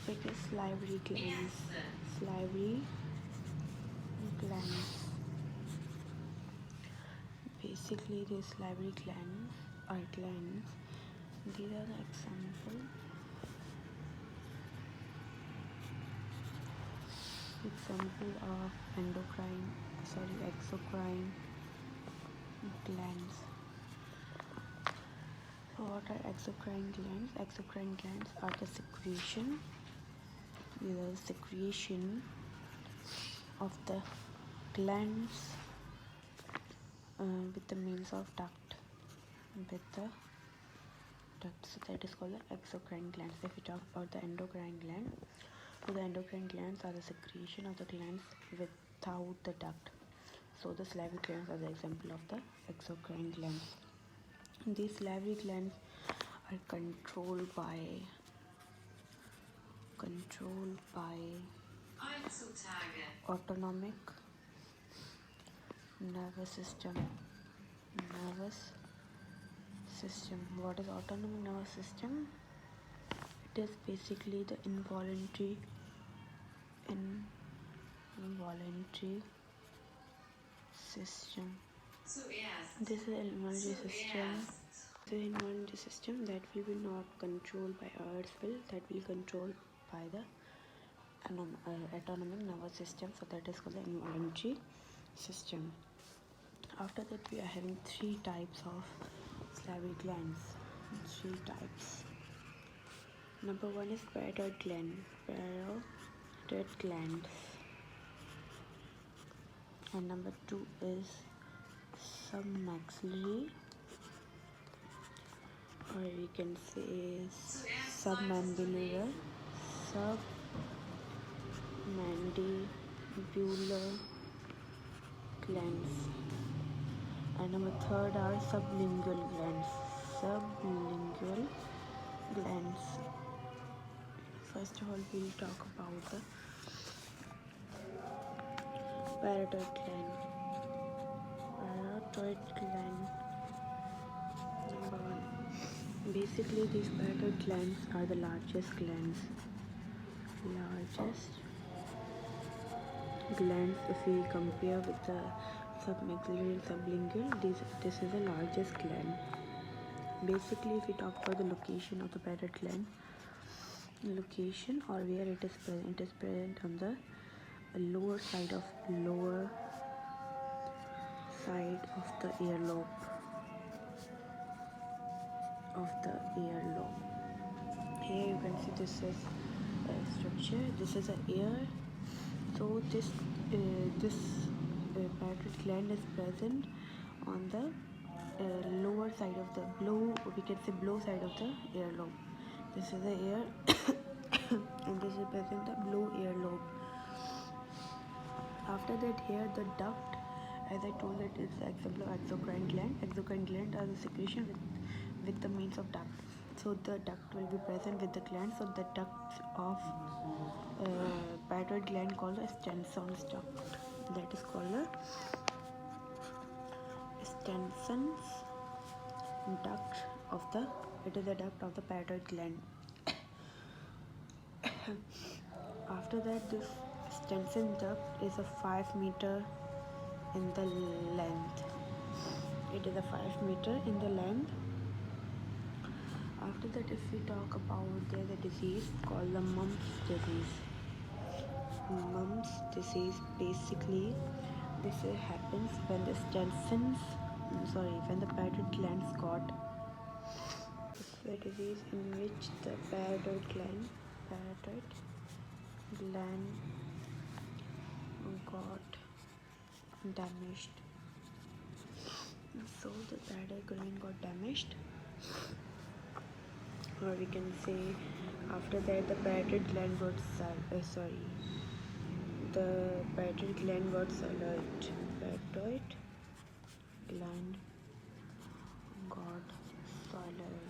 topic is salivary glands. Salivary glands. Basically, these salivary glands are glands. These are the example of exocrine glands. So what are exocrine glands? Exocrine glands are the secretion of the glands with the means of duct. So that is called the exocrine glands. If we talk about the endocrine gland, so the endocrine glands are the secretion of the glands without the duct. So the salivary glands are the example of the exocrine glands. These salivary glands are controlled by autonomic nervous system. What is autonomic nervous system? It is basically the involuntary system. This is an involuntary system that will be not controlled by ours will, that will controlled by the autonomic nervous system. So that is called the involuntary system. After that, we are having three types of salivary glands. Number one is parotid glands. And number two is submaxillary, or we can say submandibular glands. And number third are sublingual glands. First of all, we'll talk about the parotid gland. Number one. Basically, these parotid glands are the largest glands. If we compare with the submaxillary and sublingual, this is the largest gland. Basically, if we talk about the location of the parotid gland, location or where it is present on the lower side of the earlobe. Here you can see this is a structure. This is an ear. So this parotid gland is present on the lower side of the below side of the earlobe. This is the ear and this is present the below earlobe. After that, here the duct, as I told, it is the example of exocrine gland. Exocrine gland are the secretion with the means of duct. So the duct will be present with the gland. So the ducts of parotid gland called the Stensen's duct. That is called the Stensen's duct it is the duct of the parotid gland. After that, this Stensen's duct is a 5 meter in the length. It is a 5 meter in the length. After that, if we talk about the disease called the mumps disease. Mumps disease, basically this happens when the parotid glands got. It's a disease in which the parotid gland got damaged. So the parotid gland got damaged, or we can say after that the parotid gland got swallowed. Parotid gland got swallowed.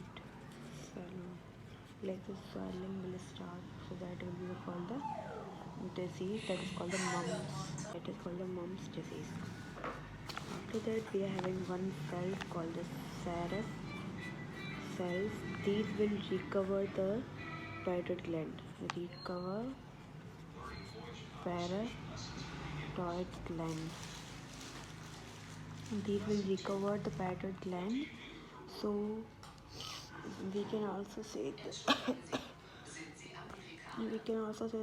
Like the swelling will start, so that will be called the disease that is called the mumps disease. After that, we are having one cell called the serous cells. These will recover the parotid gland. Recover parotid gland. These will recover the parotid gland. So we can also say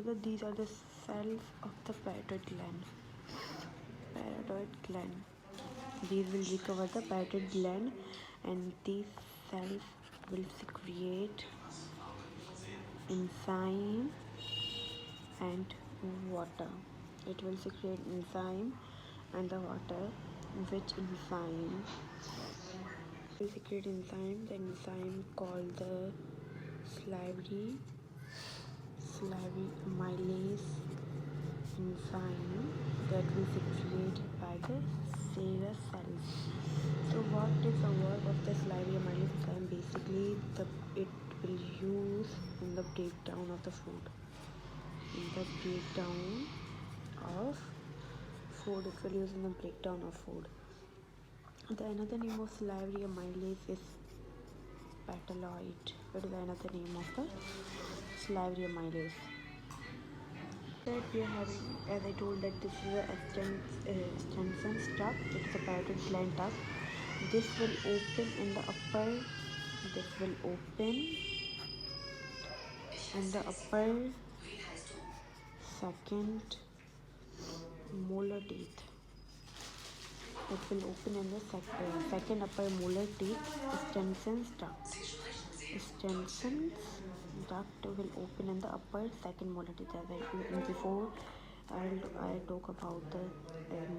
that these are the cells of the parotid gland. Parotid gland. These will recover the parotid gland, and these cells will secrete enzyme and water. It will secrete enzyme and the water, which enzyme will secrete enzyme. The enzyme called the Slivary amylase enzyme that will secreted by the cellular cells. So what is the work of the Slivary amylase enzyme? Basically, it will use in the breakdown of the food. In the breakdown of food, it will use in the breakdown of food. The another name of Slivary amylase is pataloid. What is another name of the Slivary amylase? That we are having, as I told, that this is a Jensen's duct. It is a parotid gland duct. This will open in the upper. This will open in the upper second molar teeth. It will open in the second upper molar teeth. Jensen's duct. Jensen's duct will open in the upper second molar teeth. As I before, I'll talk about the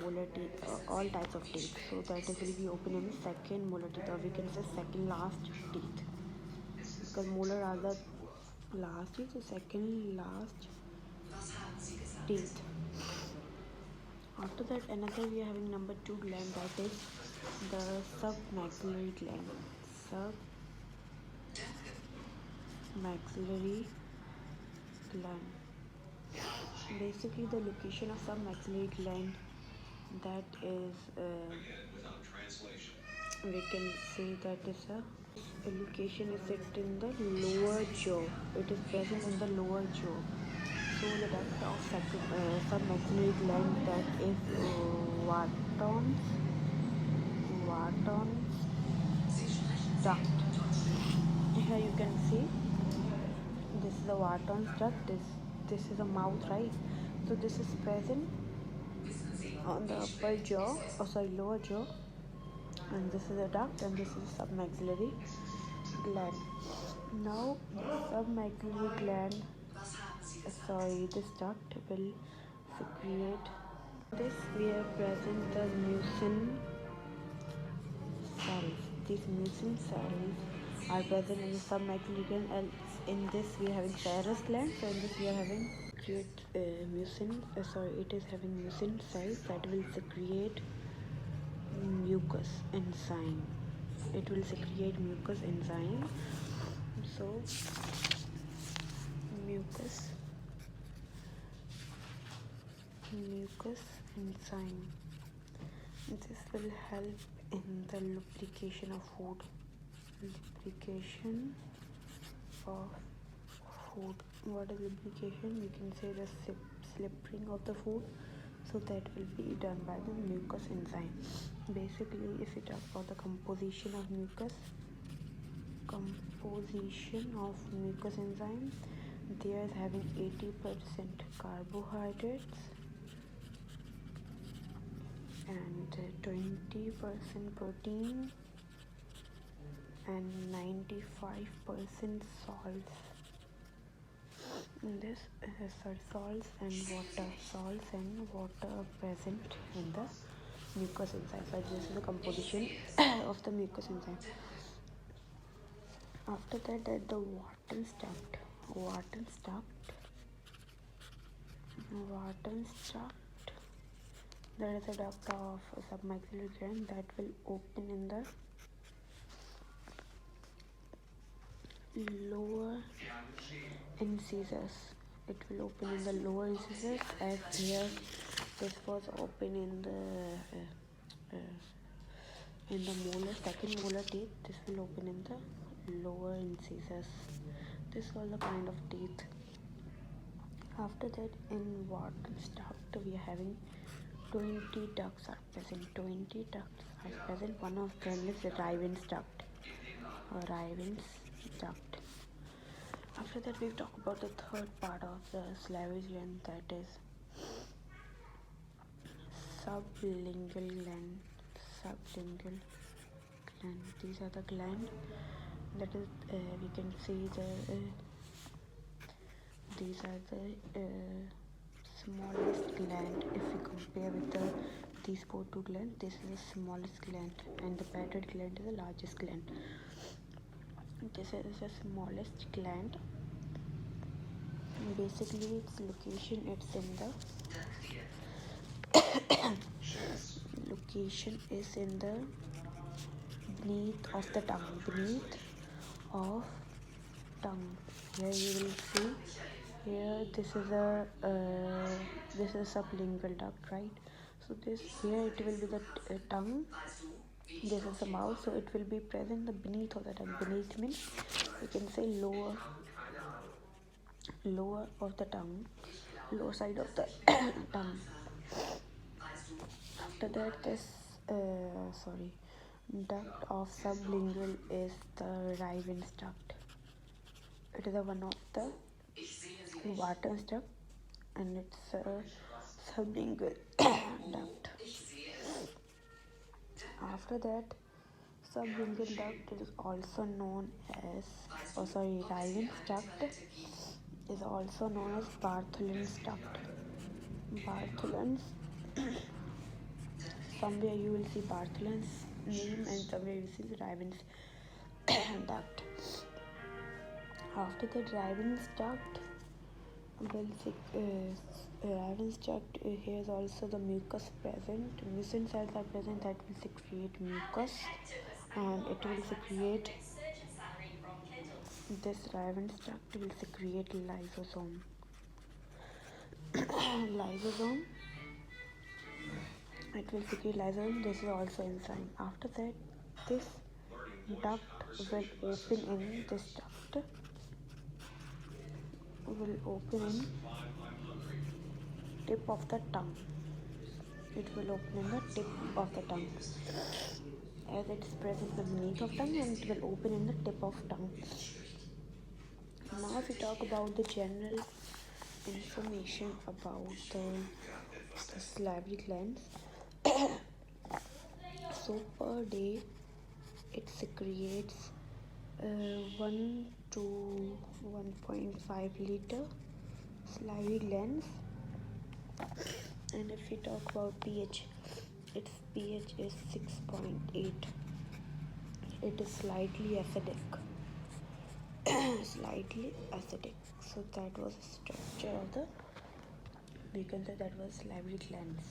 molar teeth, all types of teeth. So that it will be open in the second molar teeth, or we can say second last teeth, because molar are the last teeth, so second last teeth. After that, another we are having number 2 gland, that is the submaxillary gland. Submaxillary gland. Basically, the location of submaxillary gland, that is we can say that is a location is set in the lower jaw. It is present in the lower jaw. So the duct of submaxillary gland, that is Wharton's duct. Here you can see this is the Wharton's duct. This is a mouth, right? So this is present on the upper jaw, lower jaw, and this is a duct, and this is a submaxillary gland. Now the submaxillary gland, this duct will secrete. This we have present the mucin cells. These mucin cells are present in the submaxillary gland, and in this we are having serous gland. So in this we are having it is having mucin cells that will secrete mucus enzyme. It will secrete mucus enzyme. So mucus enzyme. This will help in the lubrication of food. Lubrication of food. What is lubrication? We can say the slivering of the food. So that will be done by the mucus enzyme. Basically, if we talk about the composition of mucus enzyme, they are having 80% carbohydrates and 20% protein and 95% salts. This salts and water are present in the mucus enzyme. So this is the composition of the mucus enzyme. After that, the Wharton's duct. There is a duct of submaxillary gland that will open in the lower incisors. It will open in the lower incisors, as here this was open in the second molar teeth. This will open in the lower incisors. This was the kind of teeth. After that, in Wharton's duct, we are having 20 ducts are present. 20 ducts are present. One of them is Riven's duct. Riven's duct. After that, we talk about the third part of the Slivary gland, that is sublingual gland. Sublingual gland. These are the gland. That is, we can see these are the smallest gland. If we compare with these two glands, this is the smallest gland, and the parotid gland is the largest gland. This is the smallest gland. Basically, its location it's in the location is in the beneath of the tongue. Beneath of tongue. Here you will see. Here this is a sublingual duct, right? So this here it will be the tongue. This is the mouth, so it will be present the beneath of the tongue. Beneath means you can say lower of the tongue, lower side of the tongue. After that, this duct of sublingual is the Riven's duct. It is one of the Wharton's duct, and it's a sublingual duct. After that, sublingual duct is also known as, Riven's duct is also known as Bartholin's duct. Bartholin's, somewhere you will see Bartholin's name and somewhere you will see Riven's duct. After that, Riven's duct, here is also the mucus present. Mucin cells are present that will secrete mucus, and it will secrete, this Riven's duct will secrete lysosome. Lysosome, it will secrete lysosome. This is also enzyme. After that, this duct will open in tip of the tongue. It will open in the tip of the tongue, as it is present beneath of tongue, and it will open in the tip of tongue. Now if we talk about the general information about the salivary glands. So per day it secretes 1 to 1.5 liter salivary glands. And if we talk about pH, its pH is 6.8. It is slightly acidic. Slightly acidic. So that was the structure of the, we can say that was salivary glands.